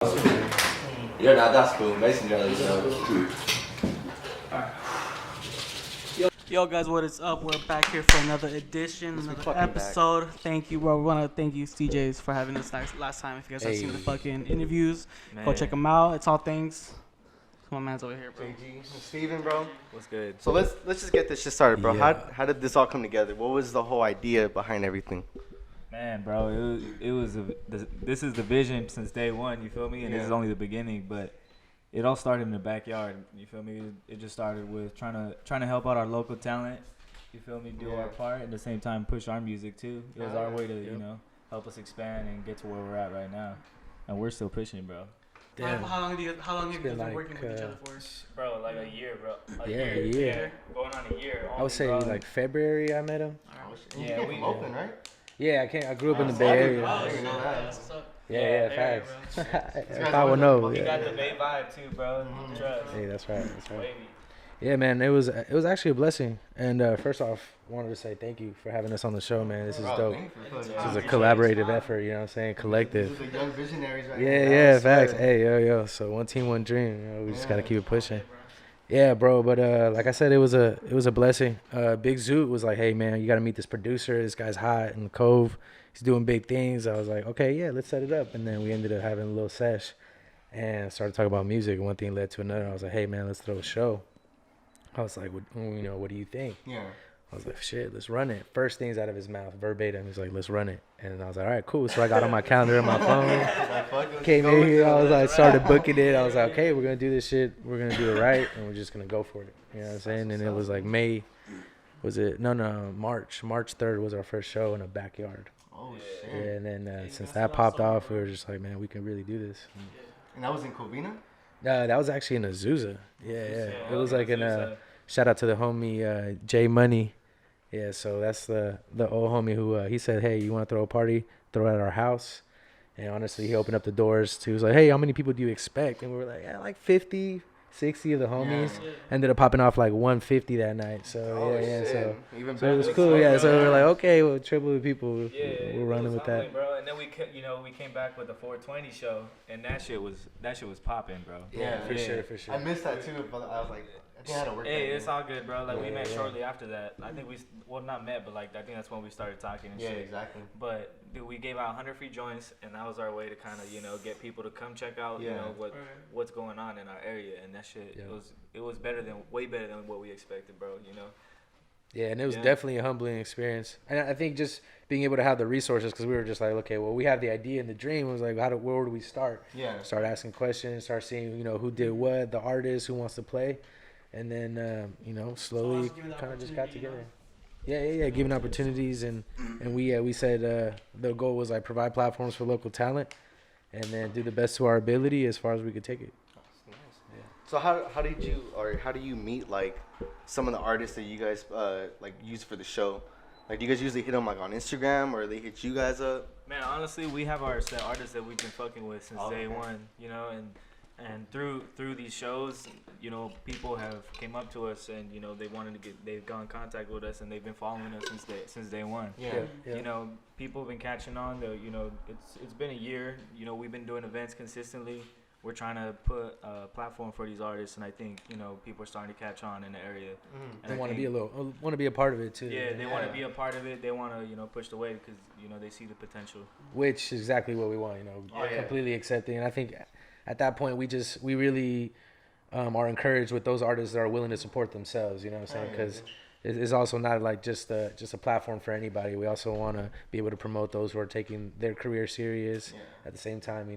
Yeah, nah, that's cool. Mason Jelly, Yo guys, what is up? We're back here for another edition, another episode. Back. Thank you, bro. We want to thank you, Steejays, for having us last time. If you guys have seen the fucking interviews, go check them out. It's all thanks. My man's over here, bro. JG, Steven, bro. What's good? So let's just get this shit started, bro. Yeah. How did this all come together? What was the whole idea behind everything? Man, bro, this is the vision since day one. You feel me? And this is only the beginning, but it all started in the backyard. You feel me? It just started with trying to help out our local talent. You feel me? Do our part at the same time push our music too. It was our way to help us expand and get to where we're at right now, and we're still pushing, bro. Damn. How long have you been working with each other for? Bro, like a year, bro. A year. Going on a year. I would say like February I met him. Yeah, we open, right? Yeah, I grew up in the Bay Area. Yeah, facts. If I would know. You got the Bay vibe too, bro. Trust. Hey, that's right. Yeah, man, it was actually a blessing. And first off, wanted to say thank you for having us on the show, man. This is dope. This is a collaborative effort, you know what I'm saying? Collective. This is the young visionaries right Yeah, facts. Hey, yo. So one team, one dream. You know, we just gotta keep it pushing. Yeah, bro. But like I said, it was a blessing. Big Zoot was like, hey, man, you gotta meet this producer. This guy's hot in the Cove. He's doing big things. I was like, okay, yeah, let's set it up. And then we ended up having a little sesh and started talking about music. One thing led to another. I was like, hey, man, let's throw a show. I was like, what do you think? Yeah. I was like, shit, let's run it. First things out of his mouth, verbatim. He's like, let's run it. And I was like, all right, cool. So I got on my calendar on my phone. Came in here. I was like, started booking it. I was like, okay, we're going to do this shit. We're going to do it right. And we're just going to go for it. You know what I'm saying? And it was like March. March 3rd was our first show in a backyard. Oh, shit. Yeah, and then since that popped off, we were just like, man, we can really do this. And that was in Covina? That was actually in Azusa. Yeah. It was like in a shout out to the homie J Money. Yeah, so that's the old homie who he said, hey, you want to throw a party? Throw it at our house. And honestly, he opened up the doors to, he was like, hey, how many people do you expect? And we were like, yeah, like 50, 60 of the homies. Yeah. Ended up popping off like 150 that night. So so it was cool. Yeah, so we were like, okay, well, triple the people. We're running with that. Bro. And then we came back with the 420 show, and that shit was popping, bro. Yeah, for sure. I missed that too, but I was like, I think I had to work. Hey, it's all good, bro. Like we met shortly after that. I think not met, but like I think that's when we started talking and shit. Yeah, exactly. But dude, we gave out 100 free joints, and that was our way to kind of get people to come check out what's going on in our area, and that shit it was way better than what we expected, bro. You know. Yeah, and it was definitely a humbling experience. And I think just being able to have the resources, because we were just like, okay, well, we have the idea and the dream. It was like, where do we start? Yeah. Start asking questions, start seeing, who did what, the artist, who wants to play. And then, slowly kind of just got together. Yeah, giving opportunities. And we said the goal was like provide platforms for local talent and then do the best to our ability as far as we could take it. So how do you meet like some of the artists that you guys like use for the show? Like, do you guys usually hit them like on Instagram, or they hit you guys up? Man, honestly, we have our set artists that we've been fucking with since day one. And through these shows, people have came up to us and they've got in contact with us and they've been following us since day one. Yeah. People have been catching on. It's been a year. We've been doing events consistently. We're trying to put a platform for these artists, and I think people are starting to catch on in the area. They want to be a part of it too. Yeah, they want to be a part of it. They want to push the way because they see the potential. Which is exactly what we want. Completely accepting. And I think at that point we really are encouraged with those artists that are willing to support themselves. You know what I'm saying? Because it's also not like just a platform for anybody. We also want to be able to promote those who are taking their career serious at the same time.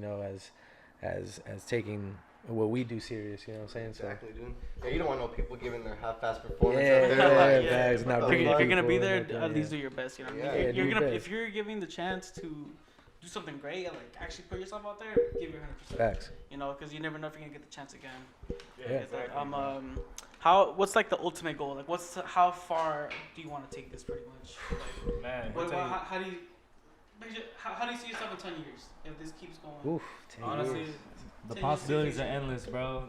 As taking what we do serious, you know what I'm saying? Exactly, dude. Yeah, you don't want no people giving their half-assed performance. If you're gonna be there, at least do your best. You know what I mean? If you're giving the chance to do something great, like actually put yourself out there, give your 100%. Facts. Because you never know if you're gonna get the chance again. Yeah. Exactly. What's like the ultimate goal? Like, how far do you want to take this? Pretty much. Like, man, how do you see yourself in 10 years if this keeps going? Oof, 10 honestly, years. the possibilities are endless, bro.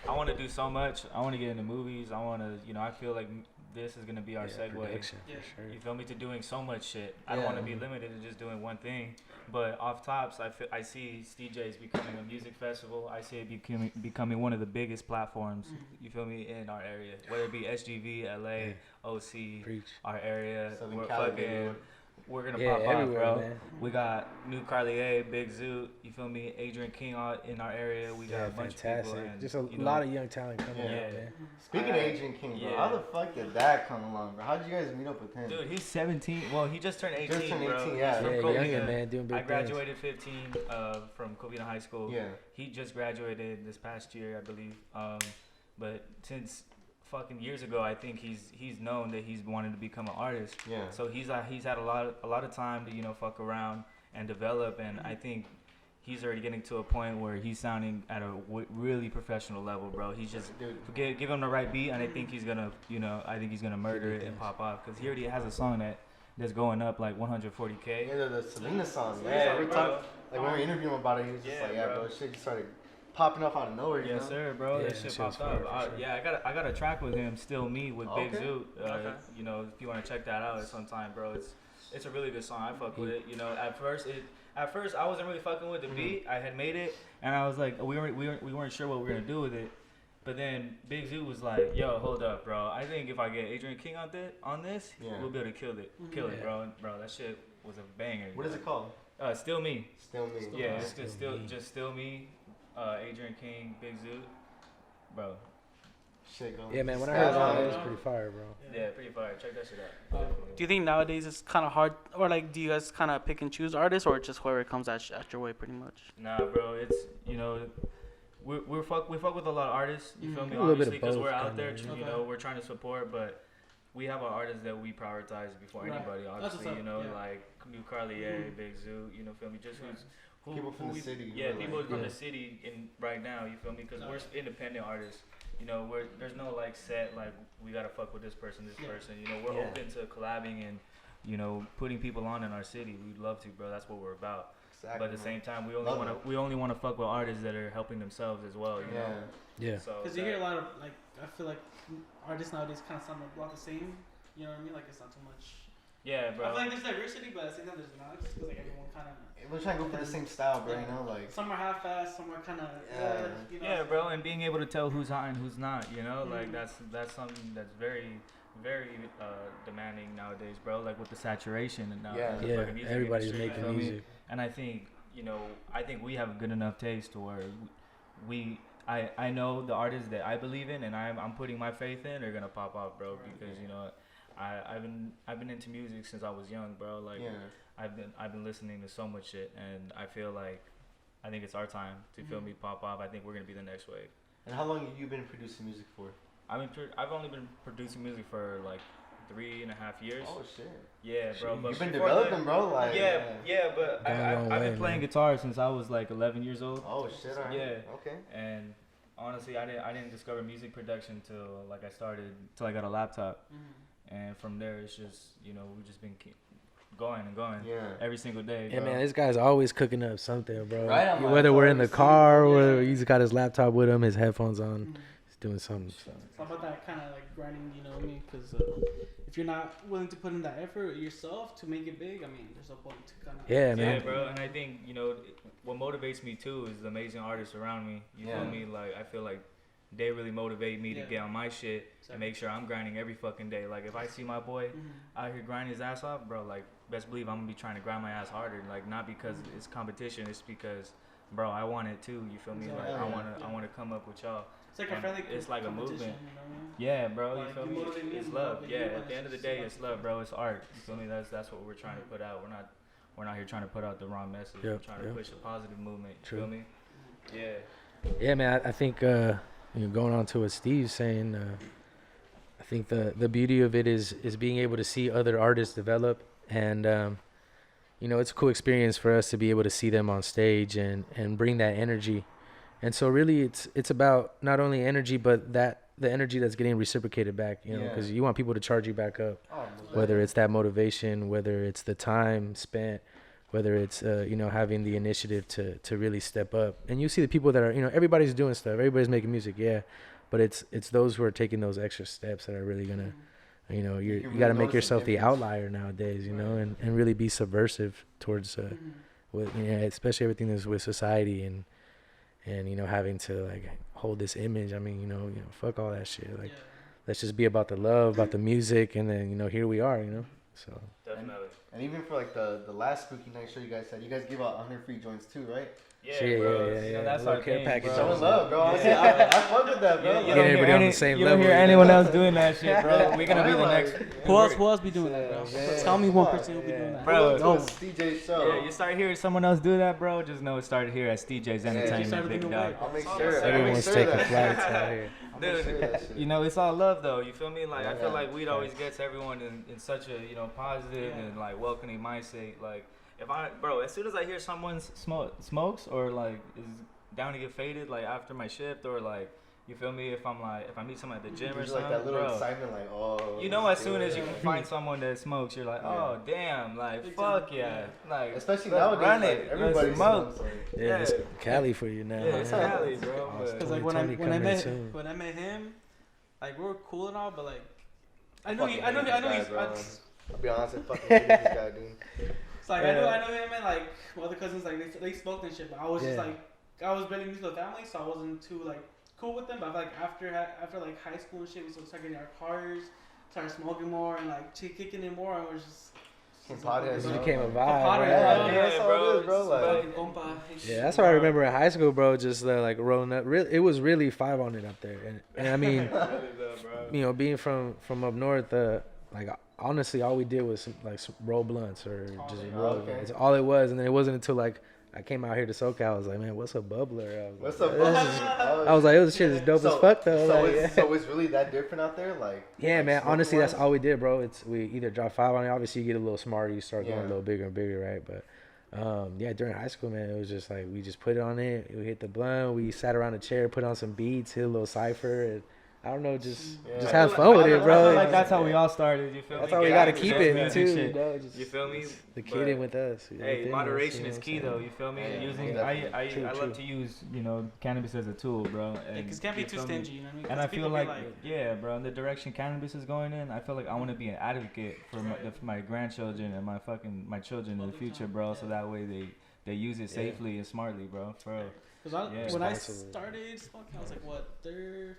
I want to do so much. I want to get into movies. I want to, I feel like this is gonna be our segue. Production, Yeah. for sure. You feel me? To doing so much shit. I don't want to be limited to just doing one thing. But off tops, I see Steejays becoming a music festival. I see it becoming one of the biggest platforms. You feel me? In our area, whether it be SGV, LA, OC, Preach. our area. Southern California. We're gonna Yeah, pop off, everywhere, bro. man. We got New Carlier, Big Zoot. You feel me? Adrian King out in our area. We got a bunch of people. And, Just a you know, lot of young talent coming Yeah. out, man. Speaking of Adrian King, bro, how the fuck did that come along, bro? How'd you guys meet up with him? Dude, he's 17. Well, he just turned 18, Just turned 18, bro. yeah. He's from Yeah, Covina. youngin', man, doing big I things. graduated 15 from Covina High School. Yeah. He just graduated this past year, I believe. But since fucking years ago, I think he's known that he's wanted to become an artist. Yeah. So he's had a lot of time to fuck around and develop, and I think he's already getting to a point where he's sounding at a really professional level, bro. He's just give him the right beat, and I think he's gonna murder it and pop off, because he already has a song that's going up like 140K. Yeah, the Selena song. Yeah, Yeah, we bro. talked, like when we interviewed him about it, he was just Yeah, like, yeah, bro. bro, shit just started popping up out of nowhere, you Yes, know? sir, bro. Yeah, that that shit shit was popped fire, up. for sure. Yeah, I got a track with him, Still Me, with Big Okay. Zoot. Okay. If you want to check that out at some time, bro, it's a really good song. I fuck with it. At first I wasn't really fucking with the beat. I had made it, and I was like, we weren't sure what we were gonna do with it. But then Big Zoot was like, yo, hold up, bro. I think if I get Adrian King on this, Yeah. we'll be able to kill it, bro. Bro, that shit was a banger. What is it called? Still Me. Still Me. Yeah, it's Still Me. just Still Me, Adrian King, Big Zoot, bro. Shit going. Yeah, man, when I Yeah, heard that, man. it was pretty fire, bro. Yeah, pretty fire. Check that shit out. Do you think nowadays it's kind of hard, or like, do you guys kind of pick and choose artists, or just whoever comes at your way, pretty much? Nah, bro, it's we fuck with a lot of artists. You feel me? A little bit of Obviously, because both, we're out there, kinda, yeah. we're trying to support, but we have our artists that we prioritize before Right. anybody. That's Obviously, what's up, yeah. like New Carlier, Big Zoo. Feel me? Just who People from the we- city, Yeah, really. people from Yeah. the city in right now. You feel me? Because we're independent artists. There's no like set like we gotta fuck with this person. We're Yeah. open to collabing and putting people on in our city. We'd love to, bro. That's what we're about. Exactly, But at the man. same time, Love we only want to fuck with artists that are helping themselves as well. You Yeah. know. Yeah. So Because you hear a lot of, like, I feel like artists nowadays kind of sound a lot the same. You know what I mean? Like, it's not too much. Yeah, I bro. feel like there's diversity, but at the same time, there's not. Just because, like, everyone kind of. We're trying to go for the same style, bro, you know? Like, Some are half-assed, some are kind of. Yeah. Yeah, bro, and being able to tell who's hot and who's not, like that's something that's very, very demanding nowadays, bro. Like with the saturation and now Yeah. the Yeah, fucking music everybody's industry, you making feel me? music. And I think we have a good enough taste to where I know the artists that I believe in and I'm putting my faith in are gonna pop off, bro, because I've been into music since I was young, bro. Like yeah. I've been listening to so much shit, and I feel like I think it's our time to feel me pop off. I think we're gonna be the next wave. And how long have you been producing music for? I've only been producing music for like 3.5 years. Oh, shit. Yeah, bro. But You've been before developing, that- bro? Like, yeah, but Gone a long I've way, been playing man. guitar since I was like 11 years old. Oh, shit, alright. Yeah. Okay. And honestly, I didn't discover music production till I got a laptop, and from there it's just we've just been going and going Yeah. every single day. Yeah, bro. man, this guy's always cooking up something, bro. Right, I'm like, Whether we're in the always car, seeing- whether yeah. he's got his laptop with him, his headphones on, he's doing something. So. It's all about that kind of like grinding, you know what I mean? Because if you're not willing to put in that effort yourself to make it big, I mean, there's no point to kind of. Yeah, Yeah, man. bro, and I think what motivates me too is the amazing artists around me. You Yeah. feel me? Like I feel like they really motivate me to Yeah. get on my shit and make sure I'm grinding every fucking day. Like if I see my boy out here grinding his ass off, bro, like best believe I'm gonna be trying to grind my ass harder. Like not because it's competition, it's because, bro, I want it too. You feel me? Like Exactly. I wanna come up with y'all. It's like a And friendly it's like a competition, movement. You know what I mean? Yeah, bro. Like, You feel you me? motivate me, It's I'm love. motivating Yeah. you, At the end of the it's day, just it's love, bro. It's art. You feel me? That's what we're trying to put out. We're not here trying to put out the wrong message. We're Yep, trying to yep. push a positive movement. You True. feel me? Yeah. Yeah, man. I think going on to what Steve's saying, I think the beauty of it is being able to see other artists develop, and it's a cool experience for us to be able to see them on stage and bring that energy. And so really, it's about not only energy, but the energy that's getting reciprocated back. Because you want people to charge you back up, Oh, whether it's that motivation, whether it's the time spent, whether it's having the initiative to really step up. And you see the people that are everybody's doing stuff, everybody's making music, yeah, but it's those who are taking those extra steps that are really gonna you know, you really got to make notice the yourself the difference. outlier nowadays, you know, and really be subversive towards, with, you know, especially everything that's with society and, you know, having to like hold this image. I mean, you know, fuck all that shit. Like, let's just be about the love, about the music. And then, you know, here we are, you know, so. Definitely. And even for like the last spooky night show you guys had, you guys give out 100 free joints too, right? Yeah, bro. Yeah. You know, that's Little our care thing, package. bro. Showing love, bro. Honestly, I fuck with that, bro. You Like, don't Get hear everybody on the same you don't level, hear you know? anyone else doing that shit, bro. We're gonna be the Like, next. Who else be doing that, bro? man. Tell me one person who be doing that. Bro, Pull up to a Steejays show. Yeah, you start hearing someone else do that, bro. Just know it started here at Steejays Entertainment, started big thinking dog. I'll make sure. Everyone's taking flights out here. Dude, you know, it's all love though. You feel me? Like I feel like weed always gets everyone in such a, you know, positive and like welcoming mindset. Like if as soon as I hear someone smokes or like is down to get faded, like after my shift or like, you feel me? If I meet someone at the gym or There's something, like that little bro. excitement, like, oh. You know, as soon as you can find someone that smokes, you're like, oh damn, like fuck yeah, like Especially let's nowadays, run like, it, everybody let's smoke. smokes. Like, Yeah, it's Cali for you now. Yeah, it's man. Cali, bro. but- Because like when I 2020 coming soon. him, like we were cool and all, but like I fucking he's. hate this guy, I- bro. I'll be honest, I fucking hate this guy, dude. It's like I know him and like my other cousins like they smoked and shit, but I was just Yeah. like I was barely used to the family, so I wasn't too like cool with them. But like after like high school and shit, we started getting our cars, started smoking more and like kicking it more, and we're just. Potheads, It bro. became a vibe. Potheads, Right? Yeah, that's all it is, bro. Like, Fucking compa and shit. Yeah, that's what I remember in high school, bro. Just like rolling up. It was really 5 on it up there, and I mean, you know, being from up north, like honestly, all we did was like roll blunts or just roll. okay. It's all it was, and then it wasn't until like I came out here to SoCal. I was like, man, what's a bubbler? I was what's like, up, this is- bro? I was like, this shit is dope as fuck though. So, Like, so it's really that different out there, like. yeah, like man. Honestly, that's smoking-wise? all we did, bro. We either drop 5 on it. Obviously, you get a little smarter. You start going Yeah. a little bigger and bigger, right? But yeah, during high school, man, it was just like we just put it on it. We hit the blunt. We sat around a chair, put on some beats, hit a little cipher. And I don't know, just have fun with it, I bro. feel like that's how we all started. You feel That's me? how we Get gotta out keep there, it music too, shit. dog. Just You feel me? the kid But- in with us. Hey, within moderation us, is you know key what I'm though. You feel me? Yeah, Using definitely. I True, love to use, you know, cannabis as a tool, bro. And Because can't be you too feel me? stingy, you know what I mean? And 'Cause I feel people be like, yeah, bro, in the direction cannabis is going in, I feel like I want to be an advocate for my grandchildren and my children in the future, bro. So that way they use it safely and smartly, bro. For real. Because Yeah. when I Responsibly. started smoking, I was like, what,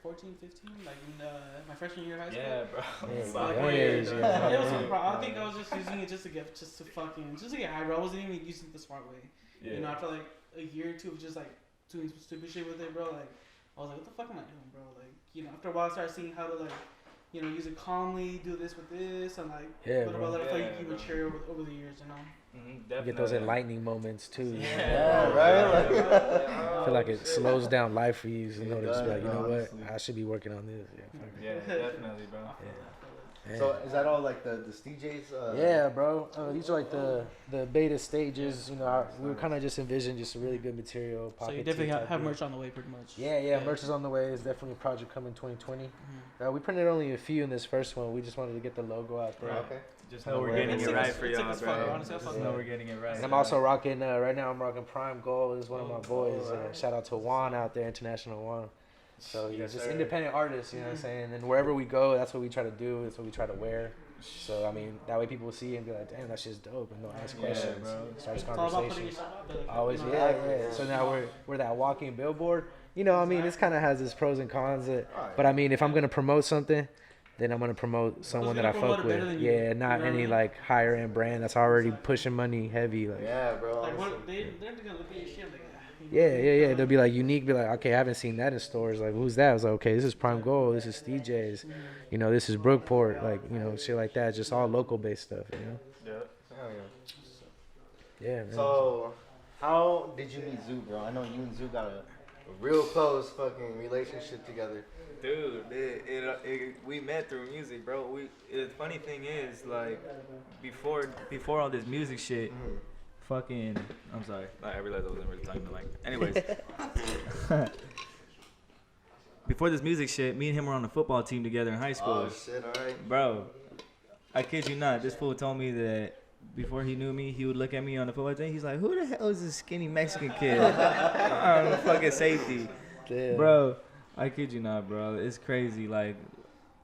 14, 15? Like in my freshman year of high school? Yeah, bro. Yeah, So, bro, like, young yeah, age, yeah, yeah. it was super, I think I was just using it just to get high, bro. I wasn't even using it the smart way. Yeah. You know, after like a year or two of just like doing some stupid shit with it, bro, like I was like, what the fuck am I doing, bro? Like, you know, after a while I started seeing how to like, you know, use it calmly, do this with this, and like, Yeah, little by bro. little, I feel like Yeah, you bro. mature over the years, you know. Definitely. Get those enlightening moments too. Yeah, right? Like, I feel like it slows down life for you. So you know, It to just be does, like, you know bro, what, honestly. I should be working on this. Yeah, fuck it. Yeah, definitely, bro. Yeah. so is that all like the Steejays? Yeah, bro. These are like the beta stages. You know, we were kind of just envisioned just a really good material. So you pocket definitely tee type have deal. merch on the way, pretty much. Yeah, merch is on the way. It's definitely a project coming 2020. We printed only a few in this first one. We just wanted to get the logo out there. Okay. Just know we're It's getting sick it right as- for it's sick y'all, as fuck, bro. honestly, I Just fuck know with we're getting it right. And I'm also rocking, right now I'm rocking Prime Gold. Is one of my boys. Shout out to Juan out there, International Juan. So he's Yes, just sir. independent artists, you know what I'm saying? And wherever we go, that's what we try to do. That's what we try to wear. So, I mean, that way people will see and be like, damn, that shit's dope. And they'll ask Yeah, questions. bro. Starts It's all about putting conversation. yourself out there. Like, Always, you know, yeah. So now we're that walking billboard. You know, I mean, this kind of has its pros and cons. But I mean, if I'm gonna promote something, then I'm gonna promote someone that I gonna promote fuck it better with. than you. Yeah, not You know what I any mean? like higher end brand that's already pushing money heavy. Like, Yeah, bro. Like, honestly. what, they're gonna look at your shit like, you know, yeah. They'll be like unique. Be like, okay, I haven't seen that in stores. Like, who's that? I was like, okay, this is Prime Gold. This is Steejays. You know, this is Brookport. Like, you know, shit like that. Just all local based stuff. You know. Hell yeah. Yeah, man. So, how did you meet Zoo, bro? I know you and Zoo got a real close fucking relationship together. Dude, we met through music, bro. The funny thing is, like, before all this music shit, fucking, I'm sorry, I realized I wasn't really talking to anyways. Before this music shit, me and him were on the football team together in high school. Oh shit! All right. Bro, I kid you not, this fool told me that before he knew me, he would look at me on the football team. He's like, who the hell is this skinny Mexican kid? I'm fucking safety. Damn. Bro, I kid you not, bro. It's crazy. Like,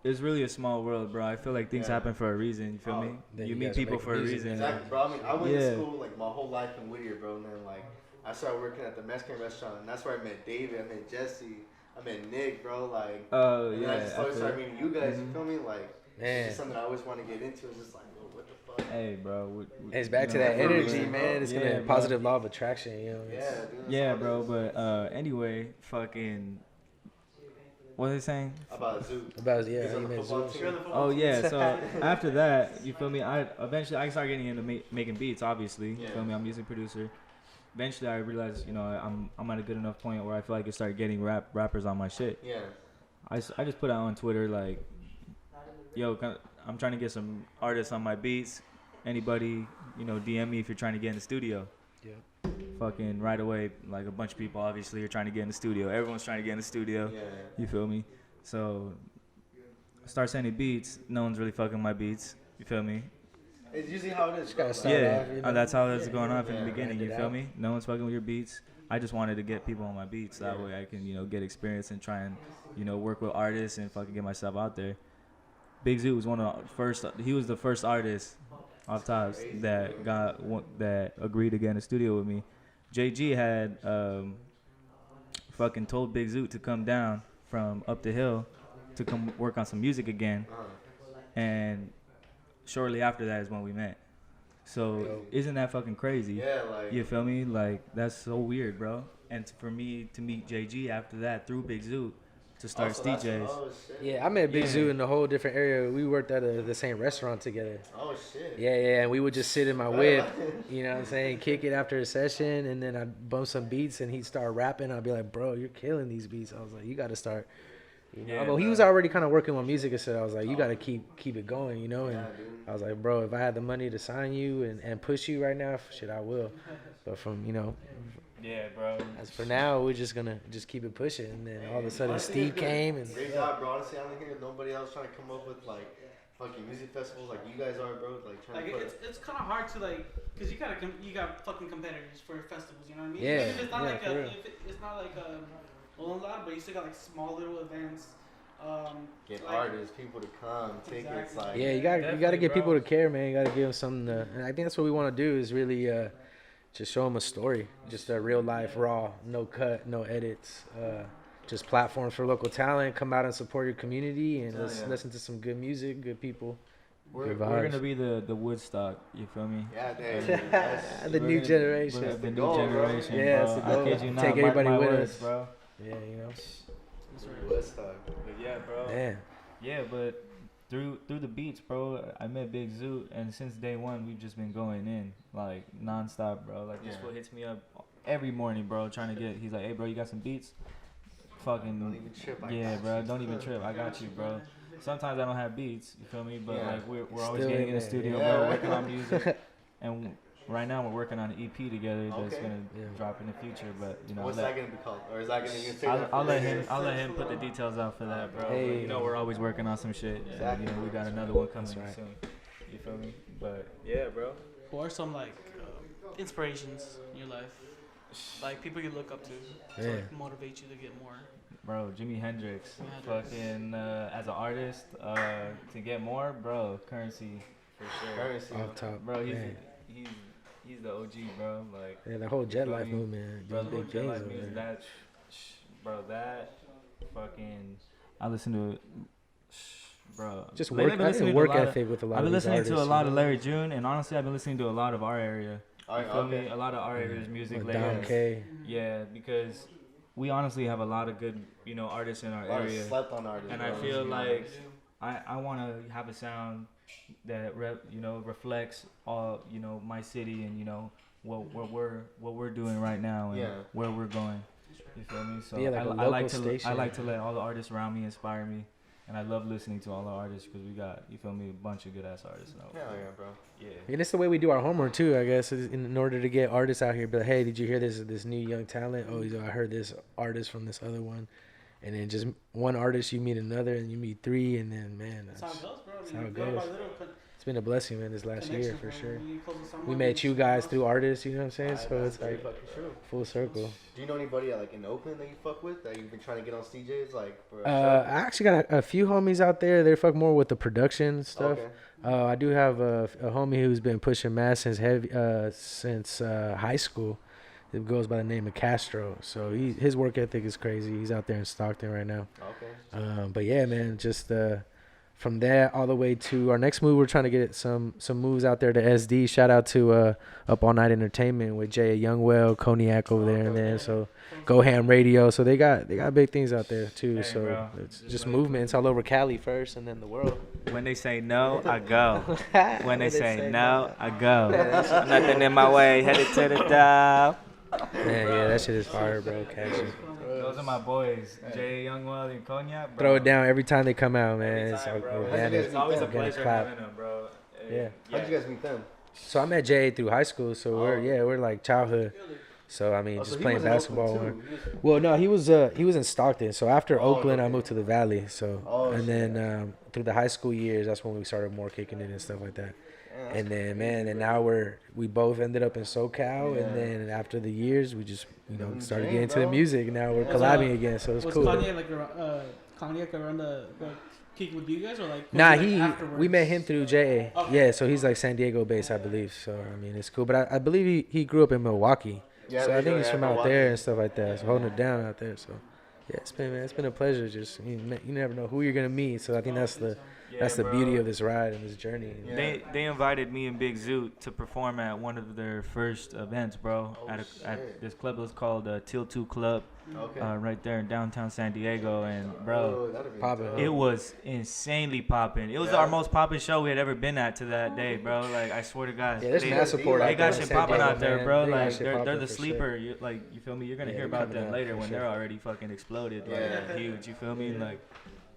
it's really a small world, bro. I feel like things happen for a reason. You feel me? Then You you meet guys people make for a music. reason. Exactly, bro. I mean, I went to school like my whole life in Whittier, bro, and then like I started working at the Mexican restaurant, and that's where I met David, I met Jesse, I met Nick, bro. Like, Oh and yeah. then I just started meeting you guys. You feel me? Like, Man. it's just something I always want to get into. It's just like, whoa, what the fuck? Hey, bro. It's back to that energy, man. It's gonna positive law of attraction, you know. Yeah, dude. Yeah, bro. But anyway, fucking. What are they saying? About Zoo. About He's on you the met football Zeus. team. Oh yeah. So after that, you feel me? I eventually started getting into making beats. Obviously, you feel me? I'm a music producer. Eventually, I realized, you know, I'm at a good enough point where I feel like I start getting rappers on my shit. Yeah. I just put out on Twitter like, yo, I'm trying to get some artists on my beats. Anybody, you know, DM me if you're trying to get in the studio. Yeah. Fucking right away, like a bunch of people obviously are trying to get in the studio. Everyone's trying to get in the studio. Yeah. You feel me? So I start sending beats. No one's really fucking my beats. You feel me? It's usually how it is. Gotta Bro. start Yeah, off, you know? that's how it's going on from the Yeah. beginning. You Hand it feel out. me? No one's fucking with your beats. I just wanted to get people on my beats. That way I can, you know, get experience and try and, you know, work with artists and fucking get myself out there. Big Zoo was one of the first. He was the first artist off tops that agreed to get in the studio with me. JG had fucking told Big Zoo to come down from up the hill to come work on some music again, and shortly after that is when we met. So isn't that fucking crazy? Yeah, like. You feel me? Like that's so weird, bro. And for me to meet JG after that through Big Zoo to start Steejays. Oh shit. Yeah, I met Big Yeah. Zoo in a whole different area. We worked at the same restaurant together. Oh shit. Yeah, and we would just sit in my whip, you know what I'm saying, kick it after a session, and then I'd bump some beats, and he'd start rapping. I'd be like, bro, you're killing these beats. I was like, you got to start. You know? Yeah, but he was already kind of working on music, and so I was like, you got to keep it going, you know. And Yeah, dude. I was like, bro, if I had the money to sign you and push you right now, shit, I will. But from, you know, Yeah, bro. as for now, we're just gonna just keep it pushing. And then all of a sudden, Honestly, Steve it's good. came, and Great job, bro. Honestly, I don't hear nobody else trying to come up with like fucking music festivals like you guys are, bro. Like trying Like to put. it's kind of hard to like, cause you got fucking competitors for festivals. You know what I mean? Yeah, Even if it's not yeah, like for real. it's not like a lot, but you still got like small little events. Get like- artists, people to come, tickets, Exactly. like. yeah, you got to Definitely, get people bro. to care, man. You got to give them something. And I think that's what we want to do is really just show them a story, just a real life, raw, no cut, no edits. Just platforms for local talent. Come out and support your community and listen to some good music, good people. We're Good gonna vibes. be the Woodstock. You feel me? Yeah, dude. The new generation. We're the new goal, bro. generation, Yeah, bro. it's the I goal. kid you not. Take Mark everybody my with words, us. bro. Yeah, you know. Woodstock. But yeah, bro. Damn. Yeah, but through the beats, bro, I met Big Zoo, and since day one, we've just been going in like nonstop, bro. Like this Yeah. fool hits me up every morning, bro, trying to get. He's like, hey, bro, you got some beats? Fucking Don't even trip. I yeah, got bro. you. Don't even trip. I got you, bro. Sometimes I don't have beats, you feel me? But Yeah. like we're always Still getting in in the there, studio, yeah. bro, working on music, and right now we're working on an EP together that's Okay. gonna Yeah. drop in the future. But you know, What's that gonna be called? Or is that gonna you say that I'll for let later? him put the details out for that, bro. Hey. But, you know, we're always working on some shit. And, Exactly. you know, we got another one coming That's right. soon. You feel me? But yeah, bro. Who are some like inspirations in your life? Like people you look up to Yeah. like, motivate you to get more. Bro, Jimi Hendrix. Jimi Hendrix. Fucking as an artist, to get more, bro. Currency for sure. Currency. Off top. Bro, Man. he's the OG, bro. Like, Yeah, the whole jet Feel life me? movement. bro, Doing the big Jet things Life over music, there. that fucking. I listen to, bro. Just lately work, I've been listening to a work lot of- ethic with a lot I've of been these listening to a artists, lot you of know? Larry June, and honestly, I've been listening to a lot of our area. All You right, feel me? okay. A lot of our area's music With lately. Dom K. Yeah, because we honestly have a lot of good, you know, artists in our A lot of area, slept on artists. and bro. I Let's feel be like honest. I want to have a sound that reflects all, you know, my city and, you know, what we're doing right now and Yeah. where we're going. You feel me? So Yeah, like a I local like to station. I like to let all the artists around me inspire me, and I love listening to all the artists because we got, you feel me, a bunch of good ass artists. Now. Hell yeah, bro. Yeah. And it's the way we do our homework too, I guess, is in order to get artists out here. Be like, hey, did you hear this new young talent? Oh, I heard this artist from this other one, and then just one artist, you meet another, and you meet three, and then man, That's how it goes, bro. I That's mean, how it little by goes. little, it's been a blessing, man, this last year for sure. You close with someone, We met you guys through artists, you know what I'm saying? So it's like full circle. Do you know anybody like in Oakland that you fuck with that you've been trying to get on Steejays like for a I actually got a few homies out there. They fuck more with the production stuff. Okay. I do have a homie who's been pushing mass since high school. It goes by the name of Castro. So his work ethic is crazy. He's out there in Stockton right now. Okay. But yeah, man, just from there all the way to our next move, we're trying to get some moves out there to SD. Shout out to Up All Night Entertainment with Jay Youngwell, Cognac over there, and then so Go Ham Radio. So they got big things out there too. So bro. it's just movements all over Cali first, and then the world. When they say no, I go. When they say no, I go. Nothing in my way, headed to the top. Man, yeah, that shit is fire, bro. Catchy. Those are my boys, Jay Youngwell and Cognac, bro. Throw it down every time they come out, man. Anytime, bro. organic. It's always a Organic pleasure clap. having them, bro. Yeah. How'd you guys meet them? So I met Jay through high school, so we're like childhood. So I mean, Oh, just so he playing was in basketball. Oakland, too. Well, no, he was in Stockton. So after Oakland, I okay. moved to the Valley. So and shit. then through the high school years, that's when we started more kicking it and stuff like that. And then and now we both ended up in SoCal, and then after the years, we just started getting into the music. Now we're collabing again, so it's was cool. Kanye like Kanye around the kick with you guys or like? Nah, was it, like, we met him through JA. Okay. Yeah, so he's like San Diego based, I believe. So I mean, it's cool. But I believe he grew up in Milwaukee. Yeah, So I think he's yeah, from out Milwaukee. there and stuff like that. So holding it down out there. So yeah, it's been a pleasure. Just you never know who you're gonna meet. So I think that's the beauty of this ride and this journey. Yeah. They invited me and Big Zoot to perform at one of their first events, bro. At this club was called Till 2 Club, Okay. right there in downtown San Diego, and bro, that'd be Poppin'. dope. it was insanely popping. It was our most popping show we had ever been at to that day, bro. Like I swear to God, Yeah, there's they, mad support out they there. got in shit San popping Diego, out there, man. bro. They got Like shit they're popping the for sleeper. You feel me? You're gonna Yeah, hear they're about coming them out later for when sure. they're already fucking exploded. Like Yeah. huge. You feel me? Like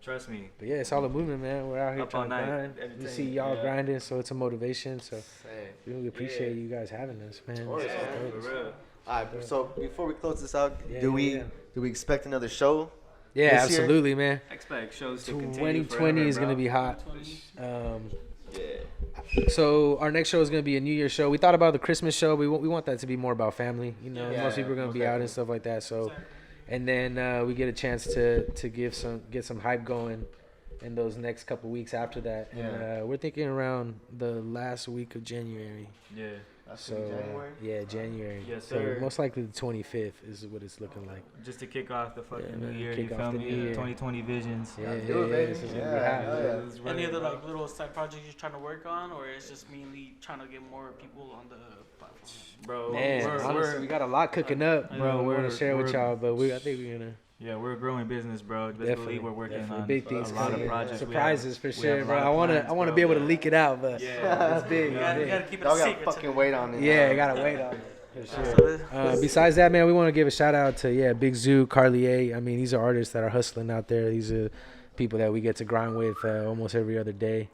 trust me. But yeah, it's all a movement, man. We're out here Up all trying to night, grind. We entertain. see y'all Yeah. grinding, so it's a motivation. So Hey. we really appreciate you guys having us, man. course, It's man. dope. For real. All right, so before we close this out, Yeah, do yeah. we expect another show? Yeah, This year? absolutely, man. I expect shows to continue 2020 forever, is bro. gonna be hot. Yeah. So our next show is gonna be a New Year's show. We thought about the Christmas show. We want that to be more about family. Yeah, most people are gonna most be out definitely. and stuff like that. So, and then we get a chance to get some hype going in those next couple weeks after that. And we're thinking around the last week of January. Yeah. That's So January. yeah, January. Yes, So sir. most likely the 25th is what it's looking like. Just to kick off the fucking Yeah, new man, year, kick you off feel the me? new year. 2020 visions. Yeah, do it, baby. This is gonna be Yeah, hot. hell yeah. It's ready, Any other bro. like little side projects you're trying to work on, or it's just mainly trying to get more people on the platform? Bro, Man, honestly, we got a lot cooking up, Bro, bro. We're gonna we're- share with we're- y'all, but I think we're gonna we're a growing business, bro. Best definitely believe we're working definitely on big things a lot of coming. projects. Surprises for we have sure, a bro. lot I of wanna plans, be able bro. to leak it out, but Yeah, it's big. You It's big. gotta keep it a Y'all got secret. fucking weight on it. Yeah, I gotta wait on it for sure. So Besides that, man, we want to give a shout out to Big Zoo, Carlier. I mean, these are artists that are hustling out there. These are people that we get to grind with almost every other day,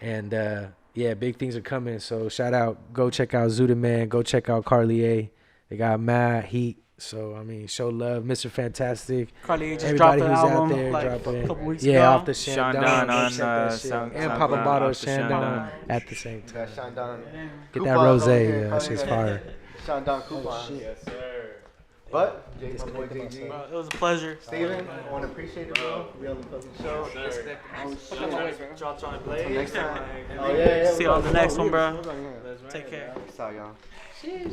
and big things are coming. So shout out, go check out Zuda Man, go check out Carlier. They got mad heat. So I mean, show love, Mr. Fantastic. Carly just Everybody dropped who's the out album there, like drop it a in. couple weeks Yeah, ago. off the Shandon Shandon, on, go check that shit. Sound- and Papa SoundCloud, Bottle off the Shandon Shandon. at the same You time. got Sean Don. Get that rose, that shit's fire. Sean Don Coupon. Yes, sir. But, Jake, my boy JG. Bro, it was a pleasure. Steven, I want to appreciate it, bro. We on the fucking show. Dropped on Till next time. Oh, yeah. See you on the next one, bro. Take Take care. Peace out, y'all.